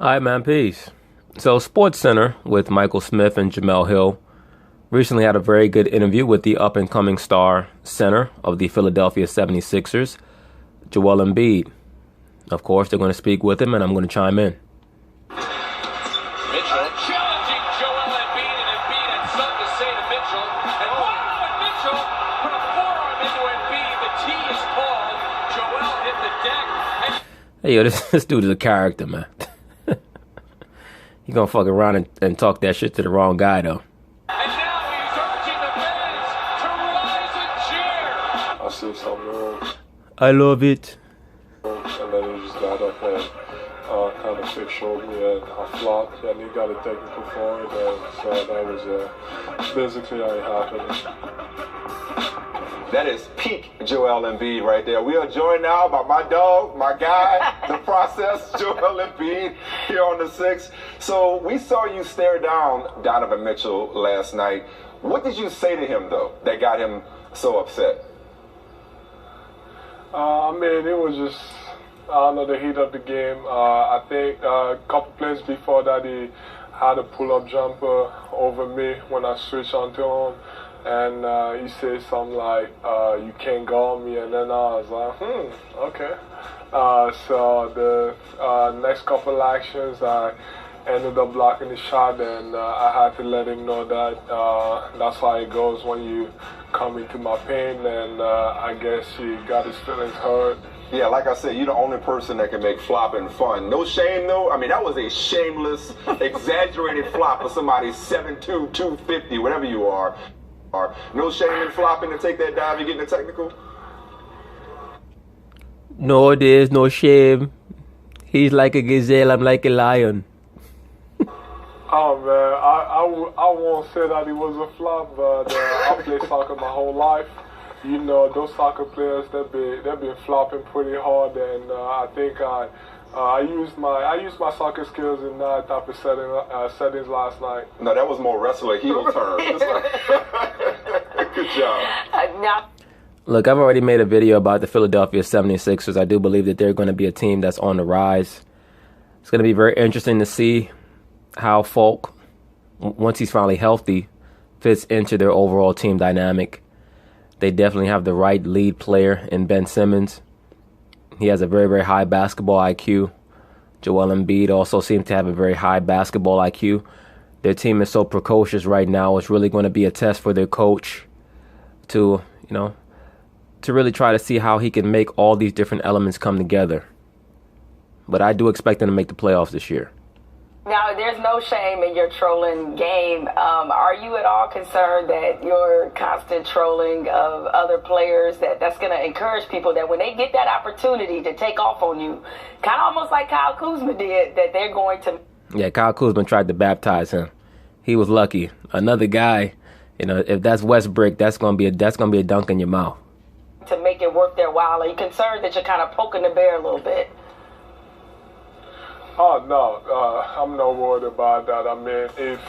All right, man, peace. So, Sports Center with Michael Smith and Jamel Hill recently had a very good interview with the up-and-coming star center of the Philadelphia 76ers, Joel Embiid. Of course, they're going to speak with him, and I'm going to chime in. Mitchell challenging Joel Embiid, and Embiid had something to say to Mitchell. And wow, and Mitchell put a forearm into Embiid. The tee is called. Joel hit the deck. Hey, yo, this dude is a character, man. He gonna fuck around and talk that shit to the wrong guy, though. And now he's urging the fans to rise and cheer. I see something wrong, I love it. and then he just got up and kind of fake-showed me, and I flopped, and he got a technical for it, and so that was basically how it happened. That is peak Joel Embiid right there. We are joined now by my dog, my guy, the process, Joel Embiid, here on the Six. So we saw you stare down Donovan Mitchell last night. What did you say to him, though, that got him so upset? I mean, it was just, I don't know, the heat of the game. I think a couple plays before that, he had a pull-up jumper over me when I switched onto him. And he said something like, you can't guard me. And then I was like, okay. So the next couple actions, I ended up blocking the shot, and I had to let him know that that's how it goes when you come into my paint. And I guess he got his feelings hurt. Yeah, like I said, you're the only person that can make flopping fun. No shame, though. I mean, that was a shameless, exaggerated flop for somebody 7'2", 250, whatever you are. No shame in flopping to take that dive and getting the technical? No, there's no shame. He's like a gazelle, I'm like a lion. Oh man, I won't say that it was a flop, but I played soccer my whole life. You know, those soccer players, they've been flopping pretty hard, and I think I used my soccer skills in that type of settings last night. No, that was more wrestler heel turn. Good job. Look, I've already made a video about the Philadelphia 76ers. I do believe that they're going to be a team that's on the rise. It's going to be very interesting to see how Folk, once he's finally healthy, fits into their overall team dynamic. They definitely have the right lead player in Ben Simmons. He has a very, very high basketball IQ. Joel Embiid also seems to have a very high basketball IQ. Their team is so precocious right now. It's really going to be a test for their coach to really try to see how he can make all these different elements come together. But I do expect them to make the playoffs this year. Now, there's no shame in your trolling game. Are you at all concerned that your constant trolling of other players, that's going to encourage people that when they get that opportunity to take off on you, kind of almost like Kyle Kuzma did, that they're going to... Yeah, Kyle Kuzma tried to baptize him. He was lucky. Another guy, if that's Westbrook, that's gonna be a dunk in your mouth. To make it worth their while. Are you concerned that you're kind of poking the bear a little bit? Oh no, I'm not worried about that. I mean, if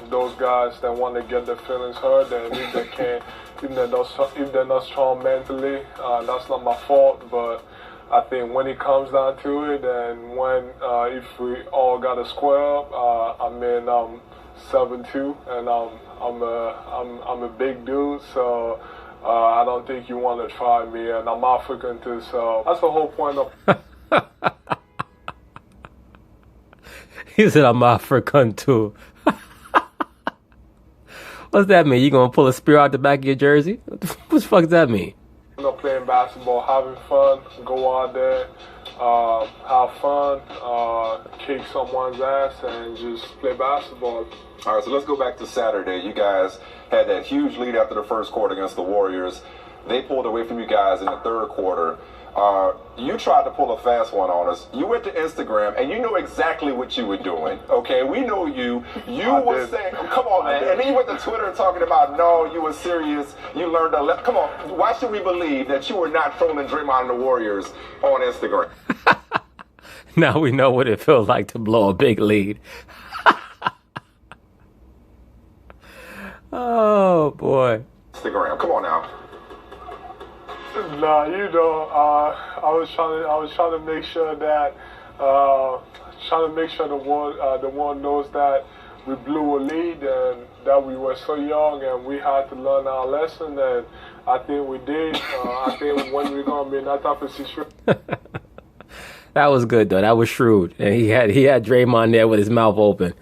those guys that want to get their feelings hurt, and if they can't, if they're not strong mentally, that's not my fault. But I think when it comes down to it, and when if we all got to square up, I mean, I'm 7'2", and I'm a big dude, so I don't think you want to try me, and I'm African too, so that's the whole point of. He said, I'm African too. What's that mean? You gonna pull a spear out the back of your jersey? What the fuck does that mean? Playing basketball, having fun, go out there, have fun, kick someone's ass, and just play basketball. All right, so let's go back to Saturday. You guys had that huge lead after the first quarter against the Warriors. They pulled away from you guys in the third quarter. You tried to pull a fast one on us. You went to Instagram, and you know exactly what you were doing, okay? We know you. You were saying, come on, man. And then you went to Twitter talking about, no, you were serious. You learned a lesson. Come on. Why should we believe that you were not trolling Draymond and the Warriors on Instagram? Now we know what it feels like to blow a big lead. Oh, boy. Instagram. Come on now. Nah, I was trying to make sure that trying to make sure the world knows that we blew a lead and that we were so young and we had to learn our lesson, and I think we did. I think when we're gonna be in that type of situation. That was good though. That was shrewd, and he had Draymond there with his mouth open.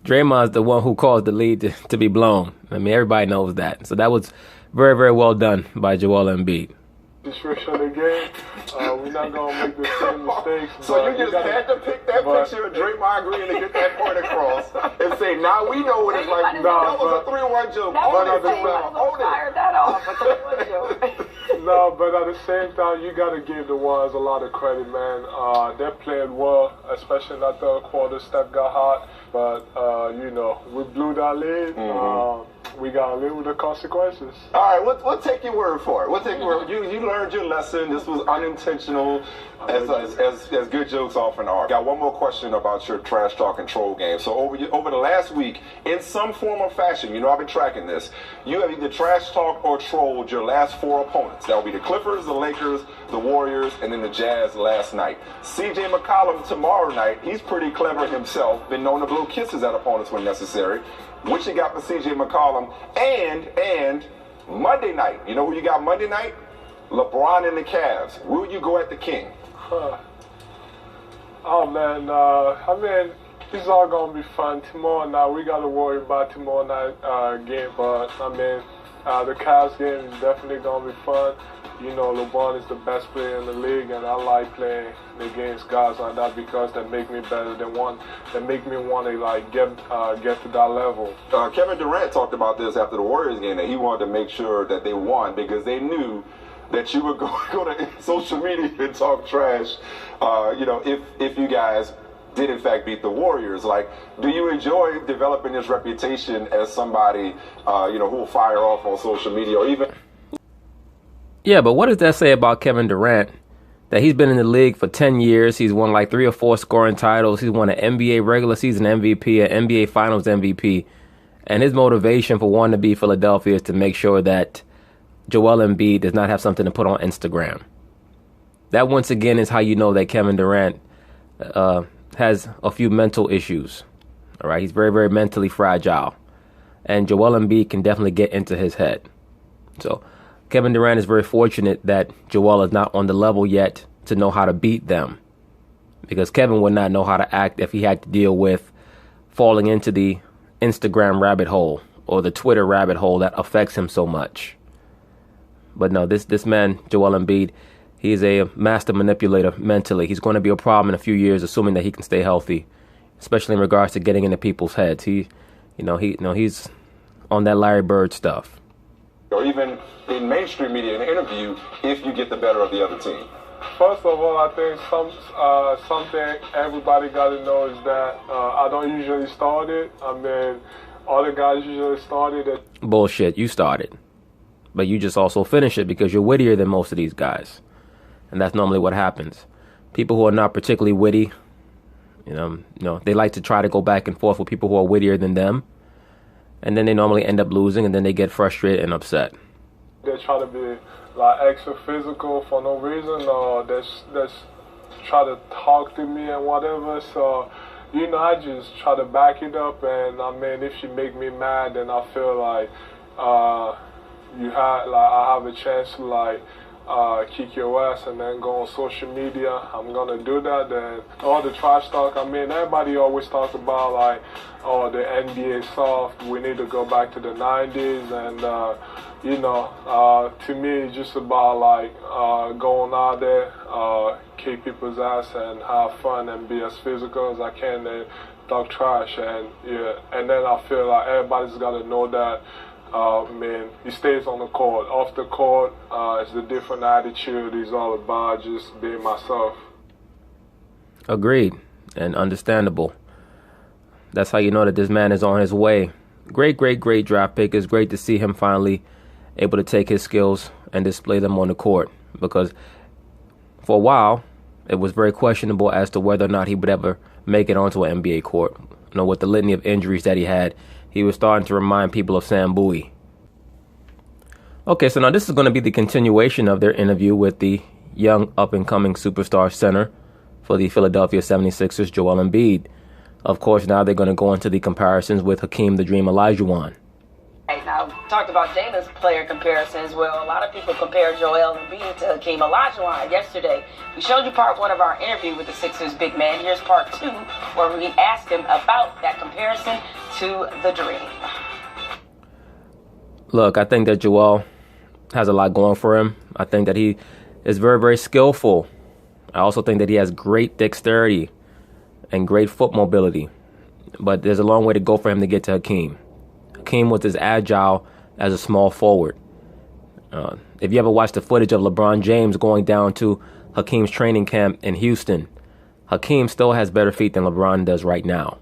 Draymond's the one who caused the lead to be blown. I mean, everybody knows that. So that was very, very well done by Joel Embiid. Situation of the game. We're not gonna make the same mistakes. So you just had to pick that picture of Draymond Green to get that point across and say, now we know what it's like. That was a 3-1 joke. Fired that off. A 3-1 joke. No, but at the same time, you got to give the Warriors a lot of credit, man. They played well, especially in that third quarter. Steph got hot, but, we blew that lead. We got to live with the consequences. All right, we'll take your word for it. We'll take your word. You learned your lesson. This was unintentional, as good jokes often are. Got one more question about your trash talk and troll game. So over the last week, in some form or fashion, I've been tracking this. You have either trash talk or trolled your last 4 opponents. That will be the Clippers, the Lakers, the Warriors, and then the Jazz last night. C.J. McCollum tomorrow night. He's pretty clever himself. Been known to blow kisses at opponents when necessary. What you got for C.J. McCollum? And Monday night. You know who you got Monday night? LeBron and the Cavs. Will you go at the King? Oh, man. I mean, it's all going to be fun. Tomorrow night, we got to worry about tomorrow night game. But, I mean, the Cavs game is definitely going to be fun. LeBron is the best player in the league, and I like playing against guys like that because they make me better. They make me want to get to that level. Kevin Durant talked about this after the Warriors game, that he wanted to make sure that they won because they knew that you would go to social media and talk trash. If you guys did in fact beat the Warriors. Like, do you enjoy developing this reputation as somebody who will fire off on social media or even? Yeah, but what does that say about Kevin Durant? That he's been in the league for 10 years. He's won like 3 or 4 scoring titles. He's won an NBA regular season MVP, an NBA Finals MVP. And his motivation for wanting to be Philadelphia is to make sure that Joel Embiid does not have something to put on Instagram. That, once again, is how you know that Kevin Durant has a few mental issues. All right, he's very, very mentally fragile. And Joel Embiid can definitely get into his head. So Kevin Durant is very fortunate that Joel is not on the level yet to know how to beat them, because Kevin would not know how to act if he had to deal with falling into the Instagram rabbit hole or the Twitter rabbit hole that affects him so much. But no, this man, Joel Embiid, he is a master manipulator mentally. He's going to be a problem in a few years, assuming that he can stay healthy, especially in regards to getting into people's heads. He's on that Larry Bird stuff. Or even in mainstream media, in an interview, if you get the better of the other team? First of all, I think something everybody got to know is that I don't usually start it. I mean, other guys usually started it. Bullshit, you started. But you just also finish it because you're wittier than most of these guys. And that's normally what happens. People who are not particularly witty, they like to try to go back and forth with people who are wittier than them. And then they normally end up losing, and then they get frustrated and upset. They try to be like extra physical for no reason, or they try to talk to me and whatever. So, I just try to back it up. And I mean, if she make me mad, then I feel like I have a chance to kick your ass and then go on social media. I'm gonna do that. Then all the trash talk, I mean, everybody always talks about the NBA soft, we need to go back to the 90s, and to me it's just about going out there, kick people's ass and have fun and be as physical as I can and talk trash, and then I feel like everybody's gotta know that he stays on the court. Off the court, it's the different attitude. It's all about just being myself. Agreed, and understandable. That's how you know that this man is on his way. Great, great, great draft pick. It's great to see him finally able to take his skills and display them on the court, because for a while it was very questionable as to whether or not he would ever make it onto an NBA court. With the litany of injuries that he had, he was starting to remind people of Sam Bowie. Okay, so now this is going to be the continuation of their interview with the young up-and-coming superstar center for the Philadelphia 76ers, Joel Embiid. Of course, now they're going to go into the comparisons with Hakeem the Dream Olajuwon. Right, now, talked about Jalen's player comparisons. Well, a lot of people compare Joel Embiid to Hakeem Olajuwon yesterday. We showed you part one of our interview with the Sixers big man. Here's part two, where we asked him about that comparison to the Dream. Look, I think that Joel has a lot going for him. I think that he is very, very skillful. I also think that he has great dexterity and great foot mobility. But there's a long way to go for him to get to Hakeem. Hakeem was as agile as a small forward. If you ever watched the footage of LeBron James going down to Hakeem's training camp in Houston, Hakeem still has better feet than LeBron does right now.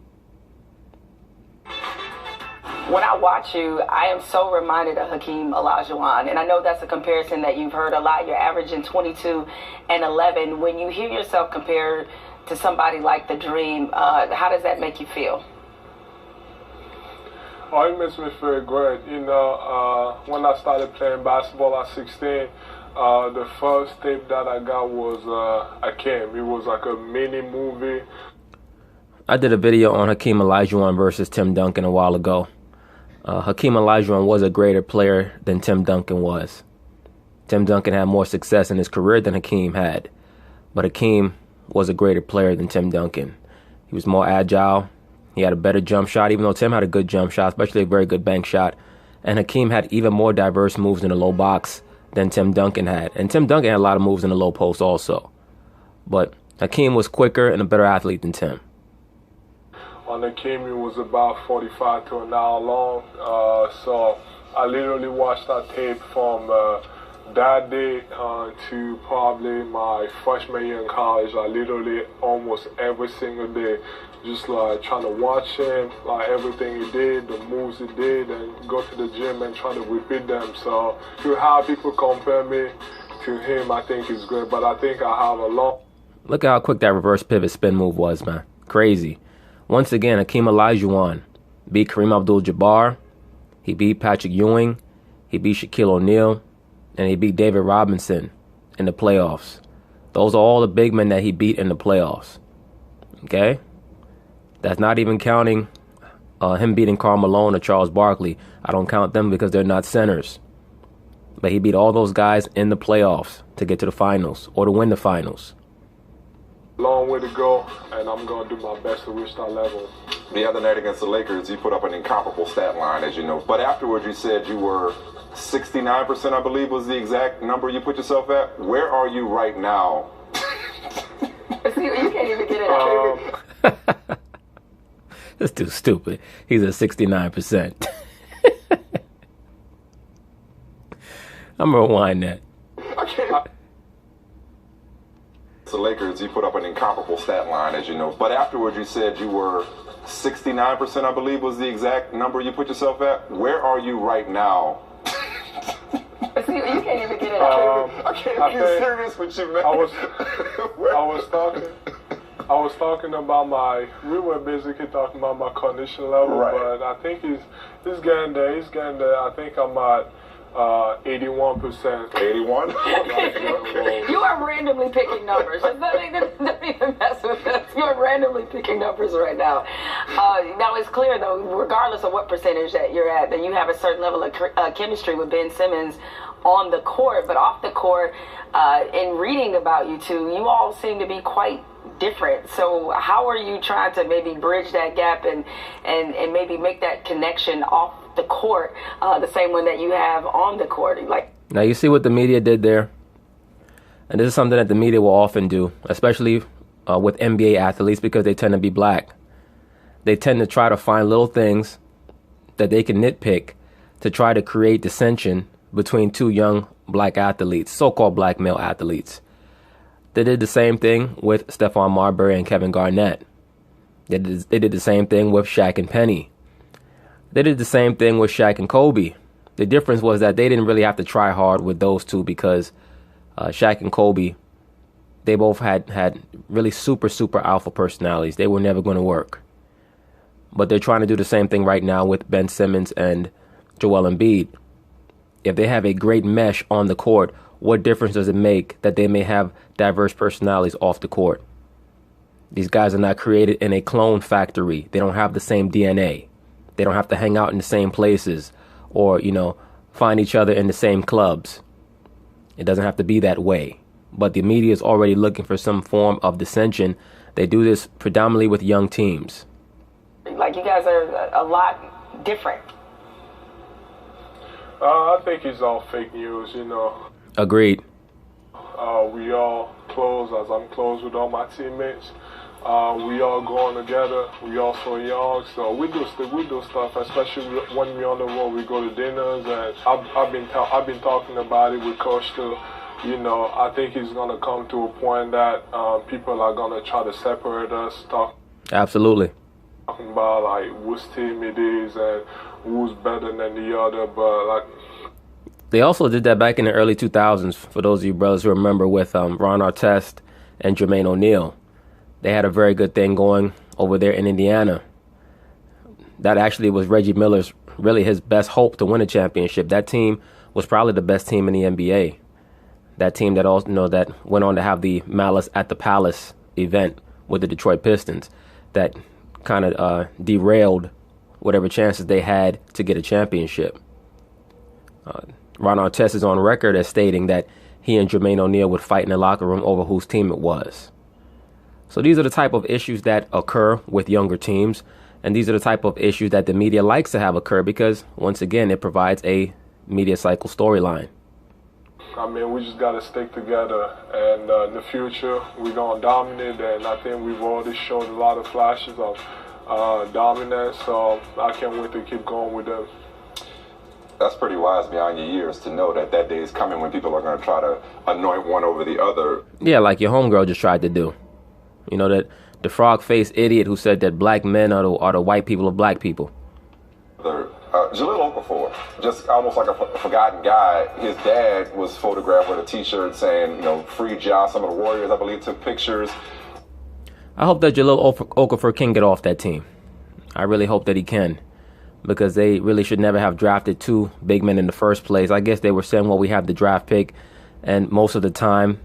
When I watch you, I am so reminded of Hakeem Olajuwon, and I know that's a comparison that you've heard a lot. You're averaging 22 and 11. When you hear yourself compared to somebody like the Dream, how does that make you feel? Oh, it makes me feel great. You know, when I started playing basketball at 16, the first tape that I got was Hakeem. It was like a mini movie. I did a video on Hakeem Olajuwon versus Tim Duncan a while ago. Hakeem Olajuwon was a greater player than Tim Duncan was. Tim Duncan had more success in his career than Hakeem had. But Hakeem was a greater player than Tim Duncan. He was more agile. He had a better jump shot, even though Tim had a good jump shot, especially a very good bank shot. And Hakeem had even more diverse moves in the low box than Tim Duncan had. And Tim Duncan had a lot of moves in the low post also. But Hakeem was quicker and a better athlete than Tim. On Hakeem, it was about 45 to an hour long. So I literally watched that tape from that day to probably my freshman year in college. I literally almost every single day just like trying to watch him, like everything he did, the moves he did, and go to the gym and try to repeat them. So to have people compare me to him, I think is great. But I think I have a long... Look at how quick that reverse pivot spin move was, man. Crazy. Once again, Hakeem Olajuwon beat Kareem Abdul-Jabbar. He beat Patrick Ewing. He beat Shaquille O'Neal. And he beat David Robinson in the playoffs. Those are all the big men that he beat in the playoffs. Okay? That's not even counting him beating Karl Malone or Charles Barkley. I don't count them because they're not centers. But he beat all those guys in the playoffs to get to the finals or to win the finals. Long way to go, and I'm going to do my best to reach that level. The other night against the Lakers, you put up an incomparable stat line, as you know. But afterwards, you said you were 69%, I believe, was the exact number you put yourself at. Where are you right now? You can't even get it out. This dude's stupid. He's at 69%. I'm going to rewind that. The Lakers, you put up an incomparable stat line, as you know. But afterwards, you said you were 69%, I believe, was the exact number you put yourself at. Where are you right now? You can't even get it out. I can't be serious with you, man. I was talking about we were basically talking about my condition level, right. But I think he's getting there. He's getting there. I think I'm at 81%. 81? You are randomly picking numbers. Don't even mess with us. You're randomly picking numbers right now. Now it's clear, though, regardless of what percentage that you're at, that you have a certain level of chemistry with Ben Simmons on the court. But off the court, in reading about you two, you all seem to be quite different. So how are you trying to maybe bridge that gap and maybe make that connection off the court, the same one that you have on the court? Now you see what the media did there, and this is something that the media will often do, especially with NBA athletes, because they tend to be black. They tend to try to find little things that they can nitpick to try to create dissension between two young black athletes, so-called black male athletes. They did the same thing with Stephon Marbury and Kevin Garnett. They did the same thing with Shaq and Penny. They did the same thing with Shaq and Kobe. The difference was that they didn't really have to try hard with those two because Shaq and Kobe, they both had really super alpha personalities. They were never going to work. But they're trying to do the same thing right now with Ben Simmons and Joel Embiid. If they have a great mesh on the court, what difference does it make that they may have diverse personalities off the court? These guys are not created in a clone factory. They don't have the same DNA. They don't have to hang out in the same places or, find each other in the same clubs. It doesn't have to be that way. But the media is already looking for some form of dissension. They do this predominantly with young teams. Like, you guys are a lot different. I think it's all fake news, Agreed. We all close, as I'm close with all my teammates. We all going together. We all so young, so we do stuff. Especially when we're on the road, we go to dinners, and I've been talking about it with Coach too. I think it's gonna come to a point that people are gonna try to separate us. Absolutely. Talking about like whose team it is and who's better than the other, but like. They also did that back in the early 2000s, for those of you brothers who remember, with Ron Artest and Jermaine O'Neal. They had a very good thing going over there in Indiana. That actually was Reggie Miller's, really his best hope to win a championship. That team was probably the best team in the NBA. That team that also, that went on to have the Malice at the Palace event with the Detroit Pistons, that kind of derailed whatever chances they had to get a championship. Ron Artest is on record as stating that he and Jermaine O'Neal would fight in the locker room over whose team it was. So these are the type of issues that occur with younger teams, and these are the type of issues that the media likes to have occur because, once again, it provides a media cycle storyline. I mean, we just got to stick together, and in the future, we're going to dominate, and I think we've already shown a lot of flashes of dominance, so I can't wait to keep going with them. That's pretty wise beyond your years to know that day is coming when people are going to try to anoint one over the other. Yeah, like your homegirl just tried to do. That the frog-faced idiot who said that black men are the white people of black people. Jahlil Okafor, just almost like a forgotten guy. His dad was photographed with a T-shirt saying, free Ja. Some of the Warriors, I believe, took pictures. I hope that Jahlil Okafor can get off that team. I really hope that he can, because they really should never have drafted two big men in the first place. I guess they were saying, well, we have the draft pick, and most of the time,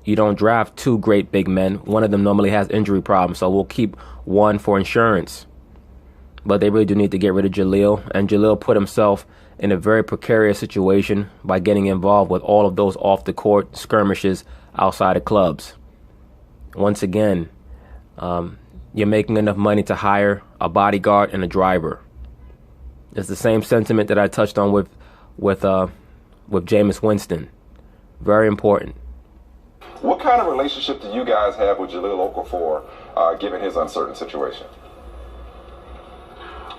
you don't draft two great big men. One of them normally has injury problems, so we'll keep one for insurance. But they really do need to get rid of Jahlil, and Jahlil put himself in a very precarious situation by getting involved with all of those off-the-court skirmishes outside of clubs. Once again, you're making enough money to hire a bodyguard and a driver. It's the same sentiment that I touched on with Jameis Winston. Very important. What kind of relationship do you guys have with Jahlil Okafor, given his uncertain situation?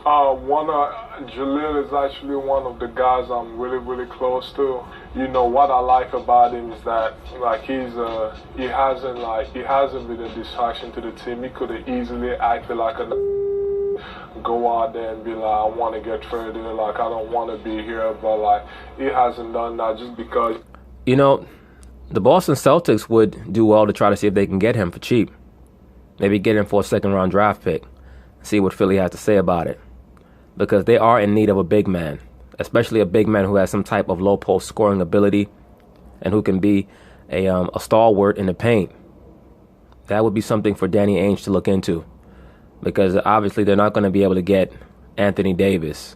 Jahlil is actually one of the guys I'm really, really close to. What I like about him is that he hasn't been a distraction to the team. He could have easily acted like go out there and be like, I want to get traded, I don't want to be here, but he hasn't done that just because. The Boston Celtics would do well to try to see if they can get him for cheap. Maybe get him for a second-round draft pick. See what Philly has to say about it. Because they are in need of a big man, especially a big man who has some type of low-post scoring ability and who can be a stalwart in the paint. That would be something for Danny Ainge to look into, because obviously they're not going to be able to get Anthony Davis,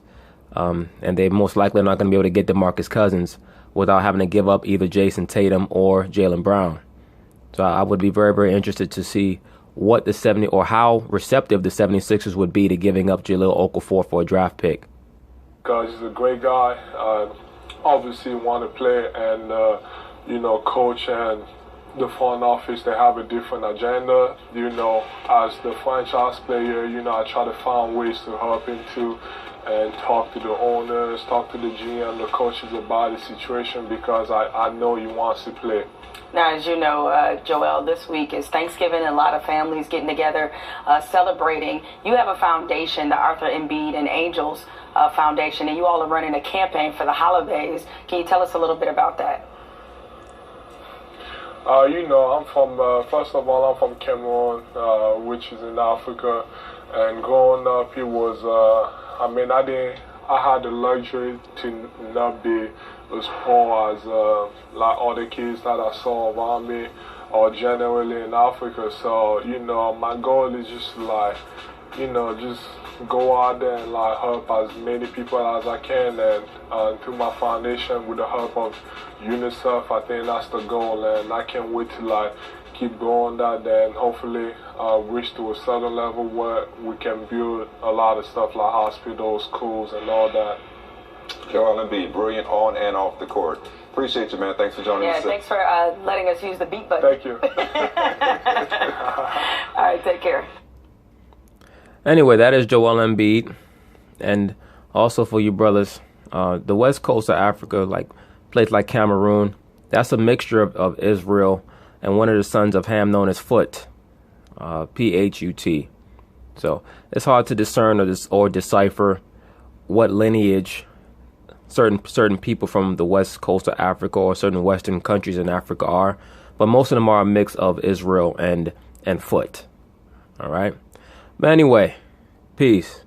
and they most likely are not going to be able to get DeMarcus Cousins without having to give up either Jason Tatum or Jaylen Brown. So I would be very, very interested to see what how receptive the 76ers would be to giving up Jahlil Okafor for a draft pick. Because he's a great guy, obviously want to play, and coach and the front office, they have a different agenda. As the franchise player, I try to find ways to help him too, and talk to the owners, talk to the GM, the coaches about the situation, because I know he wants to play. Now, as you know, Joel, this week is Thanksgiving, and a lot of families getting together, celebrating. You have a foundation, the Arthur Embiid and Angels Foundation, and you all are running a campaign for the holidays. Can you tell us a little bit about that? First of all, I'm from Cameroon, which is in Africa, and growing up, it was, I had the luxury to not be as poor as other kids that I saw around me. or generally in Africa. So, you know, my goal is just to, like, you know, just go out there and, like, help as many people as I can. And through my foundation, with the help of UNICEF, I think that's the goal. And I can't wait to, like, keep growing that, and hopefully reach to a certain level where we can build a lot of stuff like hospitals, schools, and all that. Joel Embiid, brilliant on and off the court. Appreciate you, man. Thanks for joining us. Yeah, thanks for letting us use the beat button. Thank you. All right, take care. Anyway, that is Joel Embiid. And also for you brothers, the west coast of Africa, like place like Cameroon, that's a mixture of Israel and one of the sons of Ham known as Phut, P-H-U-T. So it's hard to discern or decipher what lineage certain people from the west coast of Africa or certain western countries in Africa are, but most of them are a mix of Israel and Phut. All right. But anyway, peace.